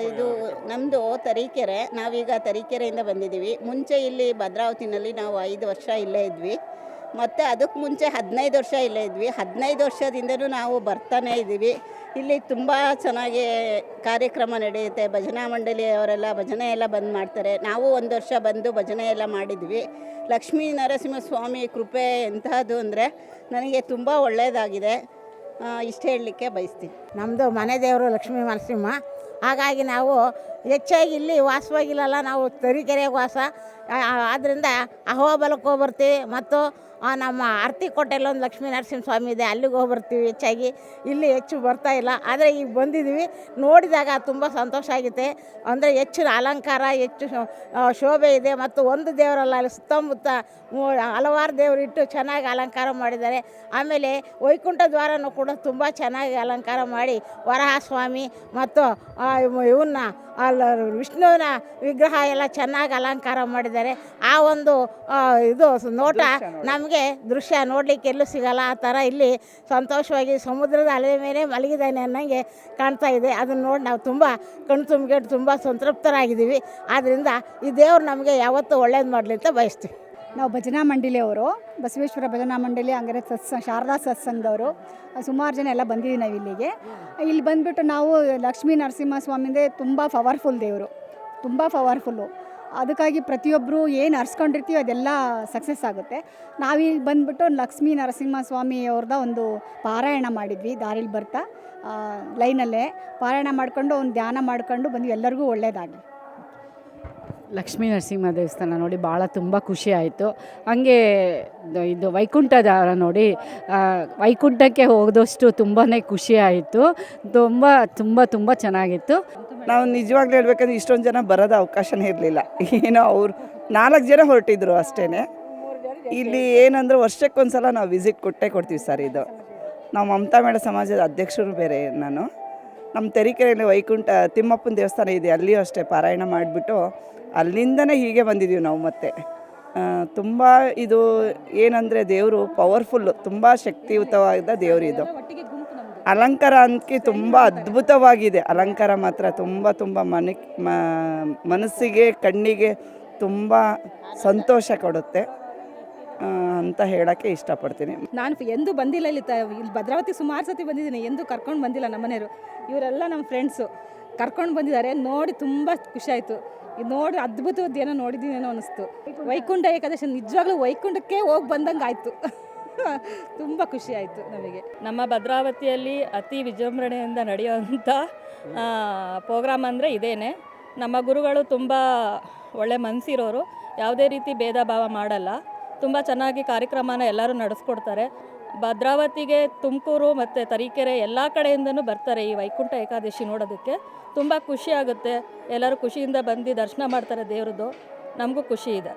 ಇದು ನಮ್ಮದು ತರೀಕೆರೆ. ನಾವೀಗ ತರೀಕೆರೆಯಿಂದ ಬಂದಿದ್ದೀವಿ. ಮುಂಚೆ ಇಲ್ಲಿ ಭದ್ರಾವತಿನಲ್ಲಿ ನಾವು 5 ವರ್ಷ ಇಲ್ಲೇ ಇದ್ವಿ. ಮತ್ತು ಅದಕ್ಕೆ ಮುಂಚೆ 15 ವರ್ಷ ಇಲ್ಲೇ ಇದ್ವಿ. 15 ವರ್ಷದಿಂದಲೂ ನಾವು ಬರ್ತಾನೇ ಇದ್ದೀವಿ. ಇಲ್ಲಿ ತುಂಬ ಚೆನ್ನಾಗಿ ಕಾರ್ಯಕ್ರಮ ನಡೆಯುತ್ತೆ. ಭಜನಾ ಮಂಡಳಿಯವರೆಲ್ಲ ಭಜನೆ ಎಲ್ಲ ಬಂದು ಮಾಡ್ತಾರೆ. ನಾವು ಒಂದು ವರ್ಷ ಬಂದು ಭಜನೆ ಎಲ್ಲ ಮಾಡಿದ್ವಿ. ಲಕ್ಷ್ಮೀ ನರಸಿಂಹಸ್ವಾಮಿ ಕೃಪೆ ಎಂಥದ್ದು ಅಂದರೆ ನನಗೆ ತುಂಬ ಒಳ್ಳೆಯದಾಗಿದೆ. ಇಷ್ಟು ಹೇಳಲಿಕ್ಕೆ ಬಯಸ್ತೀನಿ. ನಮ್ಮದು ಮನೆ ದೇವರು ಲಕ್ಷ್ಮೀ ನರಸಿಂಹ. ಹಾಗಾಗಿ ನಾವು ಹೆಚ್ಚಾಗಿ ಇಲ್ಲಿ ವಾಸವಾಗಿಲ್ಲಲ್ಲ, ನಾವು ತರೀಕೆರೆಗೆ ವಾಸ. ಆದ್ದರಿಂದ ಅಹೋಬಲಕ್ಕೆ ಹೋಗ್ಬರ್ತೀವಿ. ಮತ್ತು ನಮ್ಮ ಅರ್ತಿಕೋಟೆಯಲ್ಲಿ ಒಂದು ಲಕ್ಷ್ಮೀ ನರಸಿಂಹ ಸ್ವಾಮಿ ಇದೆ, ಅಲ್ಲಿಗೆ ಹೋಗ್ಬರ್ತೀವಿ. ಹೆಚ್ಚಾಗಿ ಇಲ್ಲಿ ಹೆಚ್ಚು ಬರ್ತಾ ಇಲ್ಲ, ಆದರೆ ಈಗ ಬಂದಿದ್ದೀವಿ. ನೋಡಿದಾಗ ತುಂಬ ಸಂತೋಷ ಆಗುತ್ತೆ. ಅಂದರೆ ಹೆಚ್ಚಿನ ಅಲಂಕಾರ, ಹೆಚ್ಚು ಶೋಭೆ ಇದೆ. ಮತ್ತು ಒಂದು ದೇವರಲ್ಲ, ಅಲ್ಲಿ ಸುತ್ತಮುತ್ತ ಹಲವಾರು ದೇವರಿಟ್ಟು ಚೆನ್ನಾಗಿ ಅಲಂಕಾರ ಮಾಡಿದ್ದಾರೆ. ಆಮೇಲೆ ವೈಕುಂಠ ದ್ವಾರನೂ ಕೂಡ ತುಂಬ ಚೆನ್ನಾಗಿ ಅಲಂಕಾರ ಮಾಡಿ ವರಹ ಸ್ವಾಮಿ ಮತ್ತು ಇವನ್ನ ವಿಷ್ಣುವಿನ ವಿಗ್ರಹ ಎಲ್ಲ ಚೆನ್ನಾಗಿ ಅಲಂಕಾರ ಮಾಡಿದ್ದಾರೆ. ಆ ಒಂದು ಇದು ನೋಟ ನಮಗೆ ದೃಶ್ಯ ನೋಡಲಿಕ್ಕೆ ಎಲ್ಲೂ ಸಿಗಲ್ಲ. ಆ ಥರ ಇಲ್ಲಿ ಸಂತೋಷವಾಗಿ ಸಮುದ್ರದ ಅಲೆ ಮೇಲೆ ಮಲಗಿದ್ದಾನೆ ಅನ್ನಂಗೆ ಕಾಣ್ತಾ ಇದೆ. ಅದನ್ನು ನೋಡಿ ನಾವು ತುಂಬ ಕಣ್ಣು ತುಂಬಿಕೊಂಡು ತುಂಬ ಸಂತೃಪ್ತರಾಗಿದ್ದೀವಿ. ಆದ್ದರಿಂದ ಈ ದೇವ್ರು ನಮಗೆ ಯಾವತ್ತೂ ಒಳ್ಳೇದು ಮಾಡಲಿ ಅಂತ ಬಯಸ್ತೀವಿ. ನಾವು ಭಜನಾ ಮಂಡಳಿಯವರು, ಬಸವೇಶ್ವರ ಭಜನಾ ಮಂಡಳಿ, ಹಂಗಾರೆ ಶಾರದಾ ಸತ್ಸಂಗದವರು ಸುಮಾರು ಜನ ಎಲ್ಲ ಬಂದಿದ್ದೀವಿ ನಾವು ಇಲ್ಲಿಗೆ. ಇಲ್ಲಿ ಬಂದುಬಿಟ್ಟು ನಾವು ಲಕ್ಷ್ಮೀ ನರಸಿಂಹ ಸ್ವಾಮಿಂದೇ ತುಂಬ ಪವರ್ಫುಲ್ ದೇವರು, ತುಂಬ ಪವರ್ಫುಲ್ಲು. ಅದಕ್ಕಾಗಿ ಪ್ರತಿಯೊಬ್ಬರು ಏನು ಅರ್ಸ್ಕೊಂಡಿರ್ತೀವಿ ಅದೆಲ್ಲ ಸಕ್ಸಸ್ ಆಗುತ್ತೆ. ನಾವಿಲ್ಲಿ ಬಂದುಬಿಟ್ಟು ಲಕ್ಷ್ಮೀ ನರಸಿಂಹ ಸ್ವಾಮಿಯವ್ರದ್ದು ಒಂದು ಪಾರಾಯಣ ಮಾಡಿದ್ವಿ. ದಾರಿಲಿ ಬರ್ತಾ ಲೈನಲ್ಲೇ ಪಾರಾಯಣ ಮಾಡ್ಕೊಂಡು ಒಂದು ಧ್ಯಾನ ಮಾಡ್ಕೊಂಡು ಬಂದ್ವಿ. ಎಲ್ಲರಿಗೂ ಒಳ್ಳೆಯದಾಗಲಿ. ಲಕ್ಷ್ಮೀ ನರಸಿಂಹ ದೇವಸ್ಥಾನ ನೋಡಿ ಭಾಳ ತುಂಬ ಖುಷಿ ಆಯಿತು. ಹಾಗೆ ಇದು ವೈಕುಂಠ ದ್ವಾರ ನೋಡಿ ವೈಕುಂಠಕ್ಕೆ ಹೋದಷ್ಟು ತುಂಬಾ ಖುಷಿ ಆಯಿತು. ತುಂಬ ತುಂಬ ತುಂಬ ಚೆನ್ನಾಗಿತ್ತು. ನಾವು ನಿಜವಾಗ್ಲೂ ಹೇಳ್ಬೇಕಂದ್ರೆ ಇಷ್ಟೊಂದು ಜನ ಬರೋದು ಅವಕಾಶನೇ ಇರಲಿಲ್ಲ. ಏನೋ ಅವ್ರು 4 ಜನ ಹೊರಟಿದ್ರು ಅಷ್ಟೇ. ಇಲ್ಲಿ ಏನಂದ್ರೆ ವರ್ಷಕ್ಕೊಂದ್ಸಲ ನಾವು ವಿಸಿಟ್ ಕೊಡ್ತೀವಿ ಸರ್. ಇದು ನಾವು ಮಮತಾ ಮೇಳ ಸಮಾಜದ ಅಧ್ಯಕ್ಷರು ಬೇರೆ ನಾನು. ನಮ್ಮ ತರೀಕೆರೆಯಲ್ಲಿ ವೈಕುಂಠ ತಿಮ್ಮಪ್ಪನ ದೇವಸ್ಥಾನ ಇದೆ, ಅಲ್ಲಿಯೂ ಅಷ್ಟೇ ಪಾರಾಯಣ ಮಾಡಿಬಿಟ್ಟು ಅಲ್ಲಿಂದನೇ ಹೀಗೆ ಬಂದಿದ್ದೀವಿ ನಾವು. ಮತ್ತೆ ತುಂಬ ಇದು ಏನಂದರೆ ದೇವರು ಪವರ್ಫುಲ್ಲು, ತುಂಬ ಶಕ್ತಿಯುತವಾದ ದೇವರು. ಇದು ಅಲಂಕಾರ ಅಂಕಿ ತುಂಬ ಅದ್ಭುತವಾಗಿದೆ. ಅಲಂಕಾರ ಮಾತ್ರ ತುಂಬ ತುಂಬ ಮನಸ್ಸಿಗೆ ಕಣ್ಣಿಗೆ ತುಂಬ ಸಂತೋಷ ಕೊಡುತ್ತೆ ಅಂತ ಹೇಳೋಕ್ಕೆ ಇಷ್ಟಪಡ್ತೀನಿ. ನಾನು ಎಂದೂ ಬಂದಿಲ್ಲ ಇಲ್ಲಿ ಭದ್ರಾವತಿ ಸುಮಾರು ಸತಿ ಬಂದಿದ್ದೀನಿ, ಎಂದೂ ಕರ್ಕೊಂಡು ಬಂದಿಲ್ಲ ನಮ್ಮನೆಯವರು. ಇವರೆಲ್ಲ ನಮ್ಮ ಫ್ರೆಂಡ್ಸು ಕರ್ಕೊಂಡು ಬಂದಿದ್ದಾರೆ. ನೋಡಿ ತುಂಬ ಖುಷಿಯಾಯಿತು. ಇದು ನೋಡಿ ಅದ್ಭುತವಾದೇನೋ ನೋಡಿದ್ದೀನೇನೋ ಅನ್ನಿಸ್ತು. ವೈಕುಂಠ ಏಕಾದಶಿ ನಿಜವಾಗ್ಲೂ ವೈಕುಂಠಕ್ಕೆ ಹೋಗಿ ಬಂದಂಗೆ ಆಯಿತು. ತುಂಬ ಖುಷಿ ಆಯಿತು ನಮಗೆ. ನಮ್ಮ ಭದ್ರಾವತಿಯಲ್ಲಿ ಅತಿ ವಿಜೃಂಭಣೆಯಿಂದ ನಡೆಯುವಂಥ ಪ್ರೋಗ್ರಾಮ್ ಅಂದರೆ ಇದೇನೆ. ನಮ್ಮ ಗುರುಗಳು ತುಂಬ ಒಳ್ಳೆ ಮನಸ್ಸಿರೋರು, ಯಾವುದೇ ರೀತಿ ಭೇದ ಭಾವ ಮಾಡಲ್ಲ. ತುಂಬ ಚೆನ್ನಾಗಿ ಕಾರ್ಯಕ್ರಮನ ಎಲ್ಲರೂ ನಡೆಸ್ಕೊಡ್ತಾರೆ. ಭದ್ರಾವತಿಗೆ ತುಮಕೂರು ಮತ್ತು ತರೀಕೆರೆ ಎಲ್ಲ ಕಡೆಯಿಂದನೂ ಬರ್ತಾರೆ ಈ ವೈಕುಂಠ ಏಕಾದಶಿ ನೋಡೋದಕ್ಕೆ. ತುಂಬ ಖುಷಿ ಆಗುತ್ತೆ. ಎಲ್ಲರೂ ಖುಷಿಯಿಂದ ಬಂದು ದರ್ಶನ ಮಾಡ್ತಾರೆ ದೇವ್ರದ್ದು. ನಮಗೂ ಖುಷಿ ಇದೆ.